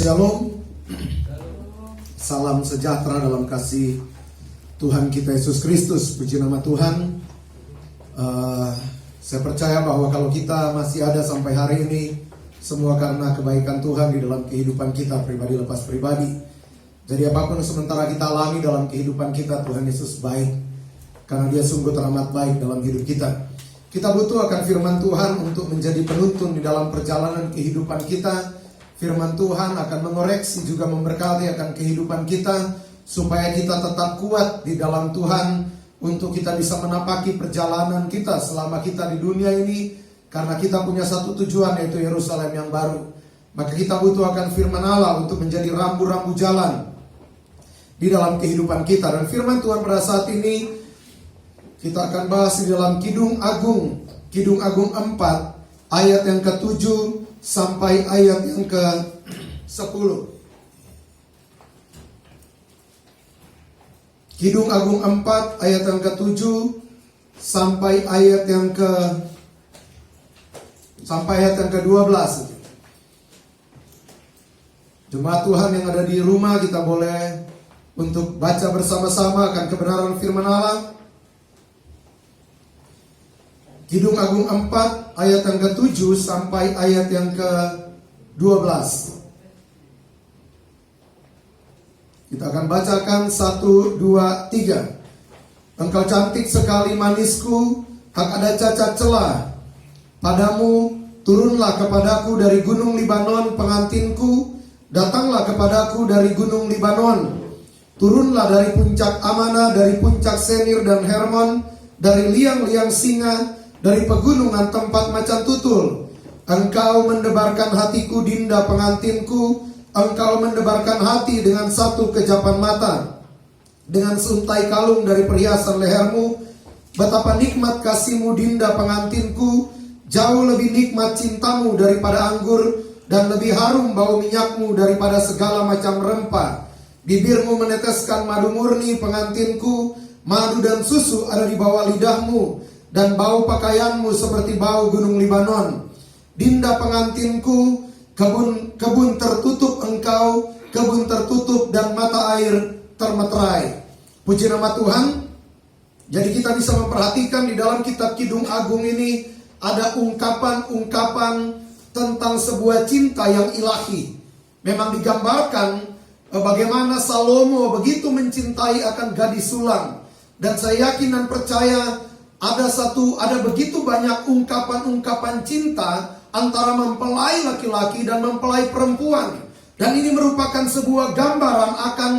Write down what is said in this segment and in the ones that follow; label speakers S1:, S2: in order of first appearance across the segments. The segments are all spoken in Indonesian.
S1: Shalom. Salam sejahtera dalam kasih Tuhan kita Yesus Kristus. Puji nama Tuhan. Saya percaya bahwa kalau kita masih ada sampai hari ini, semua karena kebaikan Tuhan di dalam kehidupan kita pribadi lepas pribadi. Jadi apapun sementara kita alami dalam kehidupan kita, Tuhan Yesus baik, karena Dia sungguh teramat baik dalam hidup kita. Kita butuh akan firman Tuhan untuk menjadi penuntun di dalam perjalanan kehidupan kita. Firman Tuhan akan mengoreksi juga memberkati akan kehidupan kita, supaya kita tetap kuat di dalam Tuhan, untuk kita bisa menapaki perjalanan kita selama kita di dunia ini. Karena kita punya satu tujuan, yaitu Yerusalem yang baru. Maka kita butuh akan firman Allah untuk menjadi rambu-rambu jalan di dalam kehidupan kita. Dan firman Tuhan pada saat ini kita akan bahas di dalam Kidung Agung 4 ayat yang ke-7 sampai ayat yang ke-10. Kidung Agung 4 ayat yang ke-7 sampai ayat yang ke-12. Jemaat Tuhan yang ada di rumah, kita boleh untuk baca bersama-sama akan kebenaran firman Allah. Kidung Agung 4 ayat yang ke-7 sampai ayat yang ke-12. Kita akan bacakan 1, 2, 3. Engkau cantik sekali manisku, hak ada cacat celah padamu. Turunlah kepadaku dari gunung Libanon pengantinku, datanglah kepadaku dari gunung Libanon. Turunlah dari puncak Amana, dari puncak Senir dan Hermon, dari liang-liang singa, dari pegunungan tempat macan tutul. Engkau mendebarkan hatiku, Dinda pengantinku. Engkau mendebarkan hati dengan satu kejapan mata, dengan suntai kalung dari perhiasan lehermu. Betapa nikmat kasihmu, Dinda pengantinku. Jauh lebih nikmat cintamu daripada anggur, dan lebih harum bau minyakmu daripada segala macam rempah. Bibirmu meneteskan madu murni, pengantinku. Madu dan susu ada di bawah lidahmu, dan bau pakaianmu seperti bau gunung Libanon. Dinda pengantinku, kebun tertutup engkau, kebun tertutup dan mata air termeterai. Puji nama Tuhan. Jadi kita bisa memperhatikan di dalam kitab Kidung Agung ini ada ungkapan-ungkapan tentang sebuah cinta yang ilahi. Memang digambarkan bagaimana Salomo begitu mencintai akan gadis sulam. Dan saya yakin dan percaya ada begitu banyak ungkapan-ungkapan cinta antara mempelai laki-laki dan mempelai perempuan. Dan ini merupakan sebuah gambaran akan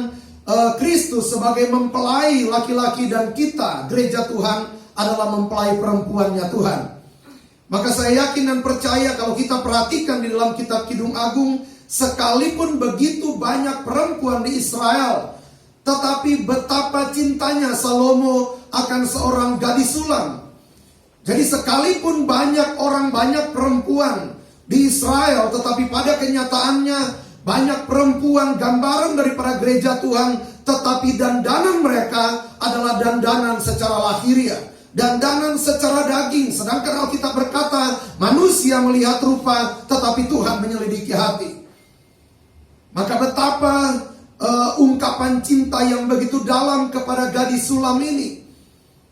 S1: Kristus sebagai mempelai laki-laki, dan kita, gereja Tuhan, adalah mempelai perempuannya Tuhan. Maka saya yakin dan percaya kalau kita perhatikan di dalam kitab Kidung Agung, sekalipun begitu banyak perempuan di Israel, tetapi betapa cintanya Salomo akan seorang gadis sulam. Jadi sekalipun banyak perempuan di Israel, tetapi pada kenyataannya banyak perempuan gambaran daripada gereja Tuhan, tetapi dandanan mereka adalah dandanan secara lahiriah, dandanan secara daging. Sedangkan Alkitab berkata manusia melihat rupa, tetapi Tuhan menyelidiki hati. Maka betapa ungkapan cinta yang begitu dalam kepada gadis sulam ini.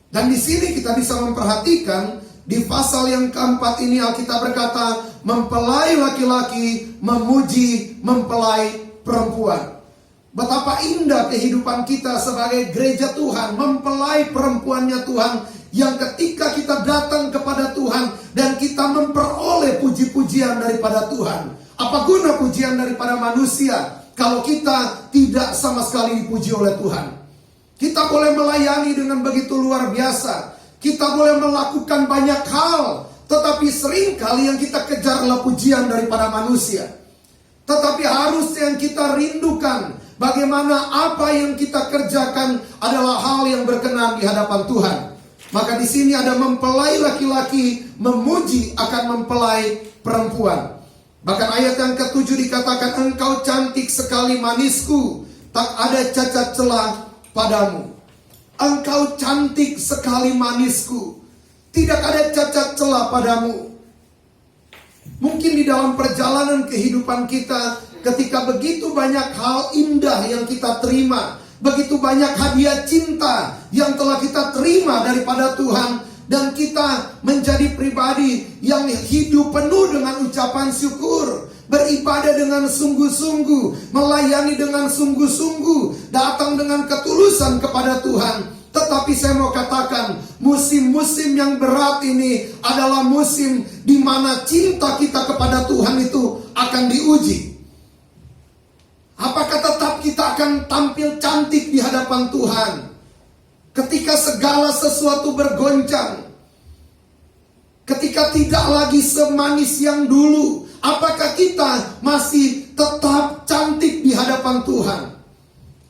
S1: Dan di sini kita bisa memperhatikan di pasal yang keempat ini Alkitab berkata, mempelai laki-laki memuji mempelai perempuan. Betapa indah kehidupan kita sebagai gereja Tuhan, mempelai perempuannya Tuhan, yang ketika kita datang kepada Tuhan dan kita memperoleh puji-pujian daripada Tuhan. Apa guna pujian daripada manusia kalau kita tidak sama sekali dipuji oleh Tuhan? Kita boleh melayani dengan begitu luar biasa, kita boleh melakukan banyak hal, tetapi seringkali yang kita kejar adalah pujian daripada manusia. Tetapi harus yang kita rindukan, bagaimana apa yang kita kerjakan adalah hal yang berkenan di hadapan Tuhan. Maka di sini ada mempelai laki-laki memuji akan mempelai perempuan. Bahkan ayat yang ke-7 dikatakan, engkau cantik sekali manisku, tak ada cacat celah padamu. Engkau cantik sekali manisku, tidak ada cacat celah padamu. Mungkin di dalam perjalanan kehidupan kita Ketika begitu banyak hal indah yang kita terima, begitu banyak hadiah cinta yang telah kita terima daripada Tuhan, dan kita menjadi pribadi yang hidup penuh dengan ucapan syukur, beribadah dengan sungguh-sungguh, melayani dengan sungguh-sungguh, datang dengan ketulusan kepada Tuhan. Tetapi saya mau katakan, musim-musim yang berat ini adalah musim di mana cinta kita kepada Tuhan itu akan diuji. Apakah tetap kita akan tampil cantik di hadapan Tuhan ketika segala sesuatu bergoncang? Ketika tidak lagi semanis yang dulu, apakah kita masih tetap cantik di hadapan Tuhan?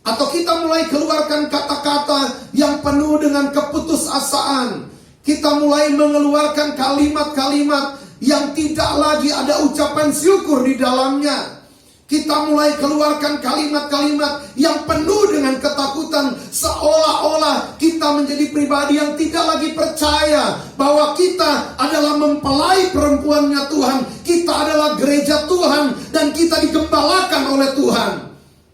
S1: Atau kita mulai keluarkan kata-kata yang penuh dengan keputusasaan? Kita mulai mengeluarkan kalimat-kalimat yang tidak lagi ada ucapan syukur di dalamnya. Kita mulai keluarkan kalimat-kalimat yang penuh dengan ketakutan, seolah-olah kita menjadi pribadi yang tidak lagi percaya bahwa kita adalah mempelai perempuannya Tuhan. Kita adalah gereja Tuhan dan kita digembalakan oleh Tuhan.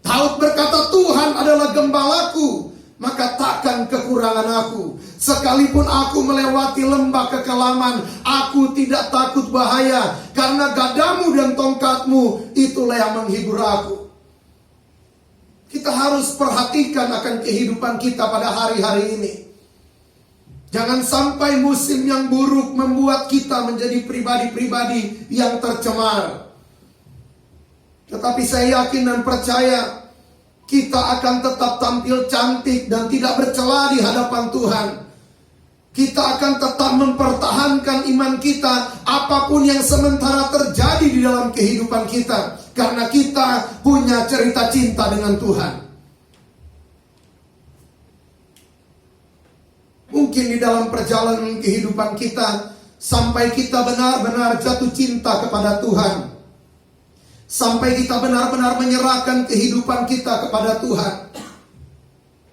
S1: Daud berkata, Tuhan adalah gembalaku, maka takkan kekurangan aku. Sekalipun aku melewati lembah kekelaman, aku tidak takut bahaya, karena gadamu dan tongkatmu itulah yang menghibur aku. Kita harus perhatikan akan kehidupan kita pada hari-hari ini. Jangan sampai musim yang buruk membuat kita menjadi pribadi-pribadi yang tercemar. Tetapi saya yakin dan percaya kita akan tetap tampil cantik dan tidak bercela di hadapan Tuhan. Kita akan tetap mempertahankan iman kita apapun yang sementara terjadi di dalam kehidupan kita, karena kita punya cerita cinta dengan Tuhan. Mungkin di dalam perjalanan kehidupan kita, sampai kita benar-benar jatuh cinta kepada Tuhan, sampai kita benar-benar menyerahkan kehidupan kita kepada Tuhan.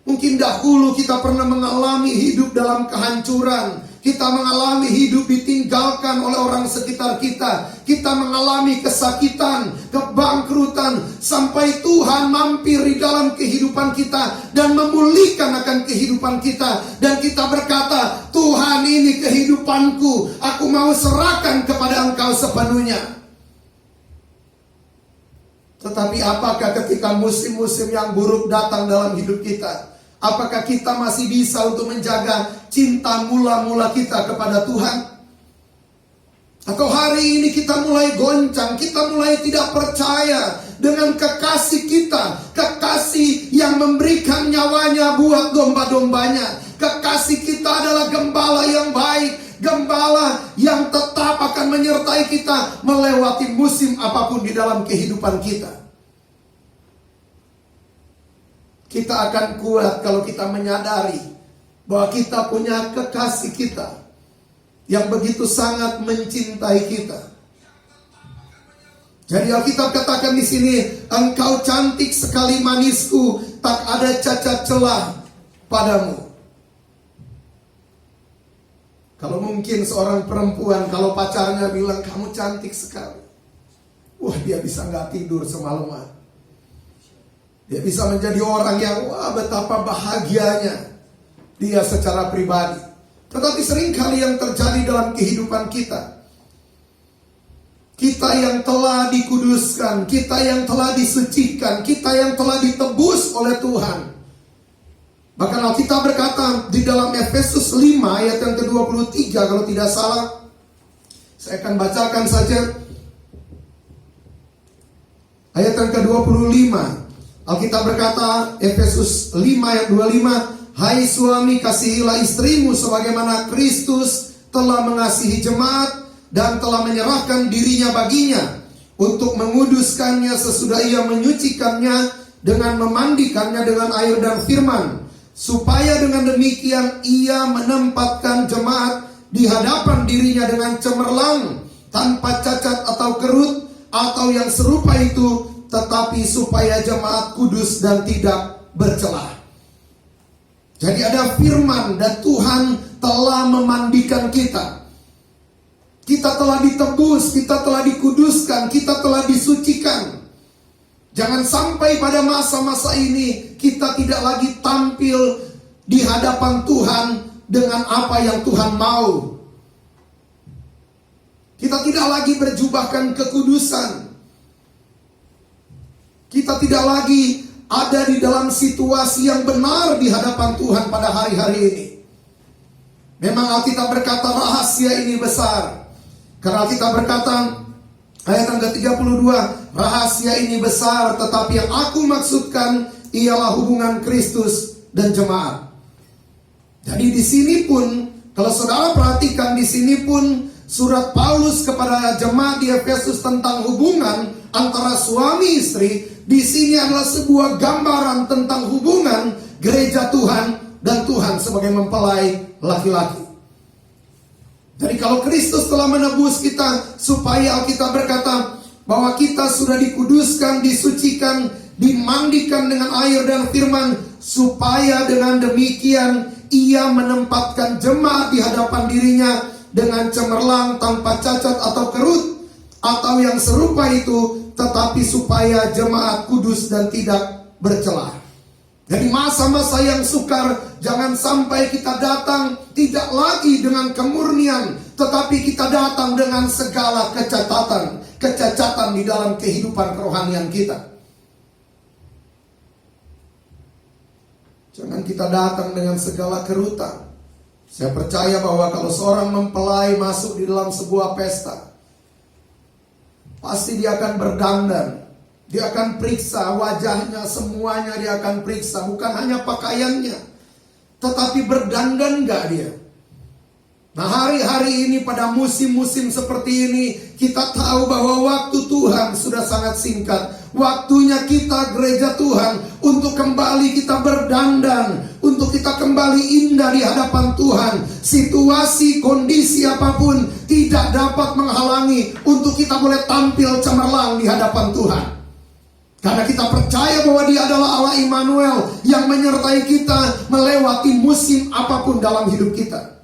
S1: Mungkin dahulu kita pernah mengalami hidup dalam kehancuran. Kita mengalami hidup ditinggalkan oleh orang sekitar kita. Kita mengalami kesakitan, kebangkrutan, sampai Tuhan mampir di dalam kehidupan kita dan memulihkan akan kehidupan kita. Dan kita berkata, Tuhan, ini kehidupanku, aku mau serahkan kepada Engkau sepenuhnya. Tetapi apakah ketika musim-musim yang buruk datang dalam hidup kita, apakah kita masih bisa untuk menjaga cinta mula-mula kita kepada Tuhan? Atau hari ini kita mulai goncang, kita mulai tidak percaya dengan kekasih kita, kekasih yang memberikan nyawanya buat domba-dombanya. Kekasih kita adalah gembala yang baik, gembala yang tetap akan menyertai kita melewati musim apapun di dalam kehidupan kita. Kita akan kuat kalau kita menyadari bahwa kita punya kekasih kita yang begitu sangat mencintai kita. Jadi Alkitab katakan di sini, engkau cantik sekali manisku, tak ada cacat celah padamu. Kalau mungkin seorang perempuan, kalau pacarnya bilang kamu cantik sekali, wah, dia bisa nggak tidur semalaman. Dia bisa menjadi orang yang wah, betapa bahagianya dia secara pribadi. Tetapi seringkali yang terjadi dalam kehidupan kita, kita yang telah dikuduskan, kita yang telah disucikan, kita yang telah ditebus oleh Tuhan. Bahkan Alkitab berkata di dalam Efesus 5 ayat yang ke-23 kalau tidak salah. Saya akan bacakan saja ayat yang ke-25. Alkitab berkata, Efesus 5 ayat 25, hai suami, kasihilah istrimu sebagaimana Kristus telah mengasihi jemaat dan telah menyerahkan dirinya baginya untuk menguduskannya sesudah ia menyucikannya dengan memandikannya dengan air dan firman, supaya dengan demikian ia menempatkan jemaat di hadapan dirinya dengan cemerlang, tanpa cacat atau kerut atau yang serupa itu, tetapi supaya jemaat kudus dan tidak bercelah. Jadi ada firman dan Tuhan telah memandikan kita. Kita telah ditebus, kita telah dikuduskan, kita telah disucikan. Jangan sampai pada masa-masa ini kita tidak lagi tampil di hadapan Tuhan dengan apa yang Tuhan mau. Kita tidak lagi berjubahkan kekudusan. Kita tidak lagi ada di dalam situasi yang benar di hadapan Tuhan pada hari-hari ini. Memang Alkitab berkata rahasia ini besar. Karena Alkitab berkata, ayat yang ke-32, rahasia ini besar, tetapi yang aku maksudkan ialah hubungan Kristus dan jemaat. Jadi di sini pun, kalau saudara perhatikan di sini pun surat Paulus kepada jemaat di Efesus tentang hubungan antara suami istri, di sini adalah sebuah gambaran tentang hubungan gereja Tuhan dan Tuhan sebagai mempelai laki-laki. Jadi kalau Kristus telah menebus kita, supaya Alkitab berkata bahwa kita sudah dikuduskan, disucikan, dimandikan dengan air dan firman, supaya dengan demikian ia menempatkan jemaat di hadapan dirinya dengan cemerlang, tanpa cacat atau kerut, atau yang serupa itu, tetapi supaya jemaat kudus dan tidak bercelah. Jadi masa-masa yang sukar, jangan sampai kita datang tidak lagi dengan kemurnian, tetapi kita datang dengan segala kecacatan di dalam kehidupan kerohanian kita. Jangan kita datang dengan segala kerutan. Saya percaya bahwa kalau seorang mempelai masuk di dalam sebuah pesta, pasti dia akan berdandan. Dia akan periksa wajahnya, semuanya dia akan periksa. Bukan hanya pakaiannya, tetapi berdandan gak dia. Nah, hari-hari ini pada musim-musim seperti ini, kita tahu bahwa waktu Tuhan sudah sangat singkat. Waktunya kita gereja Tuhan untuk kembali kita berdandan, untuk kita kembali indah di hadapan Tuhan. Situasi, kondisi apapun tidak dapat menghalangi untuk kita boleh tampil cemerlang di hadapan Tuhan. Karena kita percaya bahwa Dia adalah Allah Immanuel yang menyertai kita melewati musim apapun dalam hidup kita.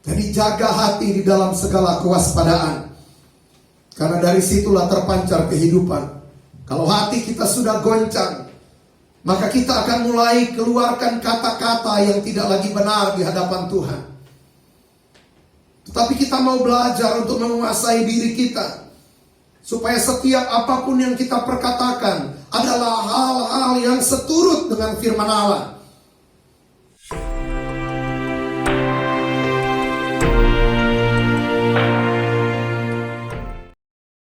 S1: Jadi jaga hati di dalam segala kewaspadaan. Karena dari situlah terpancar kehidupan. Kalau hati kita sudah goncang, maka kita akan mulai keluarkan kata-kata yang tidak lagi benar di hadapan Tuhan. Tetapi kita mau belajar untuk menguasai diri kita, supaya setiap apapun yang kita perkatakan adalah hal-hal yang seturut dengan firman Allah.